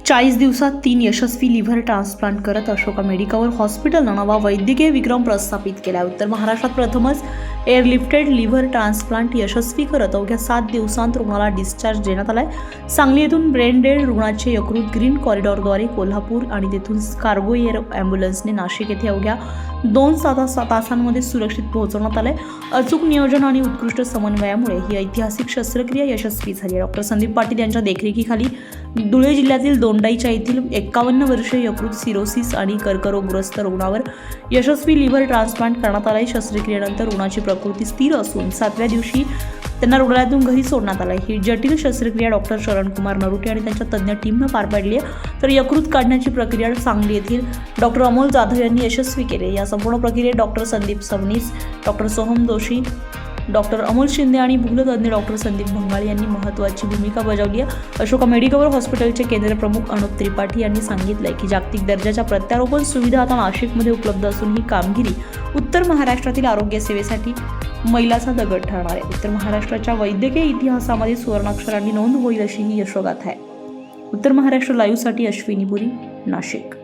40 दिवसात 3 यशस्वी liver transplant करत Ashoka medical हॉस्पिटलनं नवा वैद्यकीय विक्रम प्रस्थापित केला. उत्तर महाराष्ट्रात प्रथमच एअरलिफ्टेड लिव्हर ट्रान्सप्लांट यशस्वी करत अवघ्या 7 दिवसांत रुग्णाला डिस्चार्ज देण्यात आलाय. सांगली येथून ब्रेन डेड रुग्णाचे यकृत ग्रीन कॉरिडॉरद्वारे कोल्हापूर आणि तेथून कार्गो एअर ॲम्ब्युलन्सने नाशिक येथे अवघ्या 2 तासांमध्ये सुरक्षित पोहोचवण्यात आले. अचूक नियोजन आणि उत्कृष्ट समन्वयामुळे ही ऐतिहासिक शस्त्रक्रिया यशस्वी झाली. डॉक्टर संदीप पाटील यांच्या देखरेखीखाली धुळे जिल्ह्यातील दोंडाईच्या येथील 51 वर्षीय यकृत सिरोसिस आणि कर्करोगग्रस्त रुग्णावर यशस्वी लिव्हर ट्रान्सप्लांट करण्यात आले. शस्त्रक्रियेनंतर रुग्णाची प्रकृती स्थिर असून 7व्या दिवशी त्यांना रुग्णालयातून घरी सोडण्यात आलं. ही जटिल शस्त्रक्रिया डॉक्टर शरणकुमार नरुटे आणि त्यांच्या तज्ज्ञ टीमनं पार पाडली आहे. तर यकृत काढण्याची प्रक्रिया सांगली येथील डॉक्टर अमोल जाधव यांनी यशस्वी केले. या संपूर्ण प्रक्रियेत doctor Sandeep Sabnis, doctor Soham Joshi, doctor Amol Shinde आणि भूलतज्ञ डॉक्टर संदीप भंगाळे यांनी महत्त्वाची भूमिका बजावली आहे. अशोका मेडिकल हॉस्पिटलचे केंद्र प्रमुख अनुप त्रिपाठी यांनी सांगितलंय की जागतिक दर्जाच्या प्रत्यारोपण सुविधा आता नाशिकमध्ये उपलब्ध असून ही कामगिरी उत्तर महाराष्ट्रातील आरोग्य सेवेसाठी मैलाचा दगड ठरणार आहे. उत्तर महाराष्ट्राच्या वैद्यकीय इतिहासामध्ये सुवर्णाक्षरांनी नोंद होईल अशी ही यशोगाथा आहे. उत्तर महाराष्ट्र लाईव्हसाठी अश्विनी पुरी, नाशिक.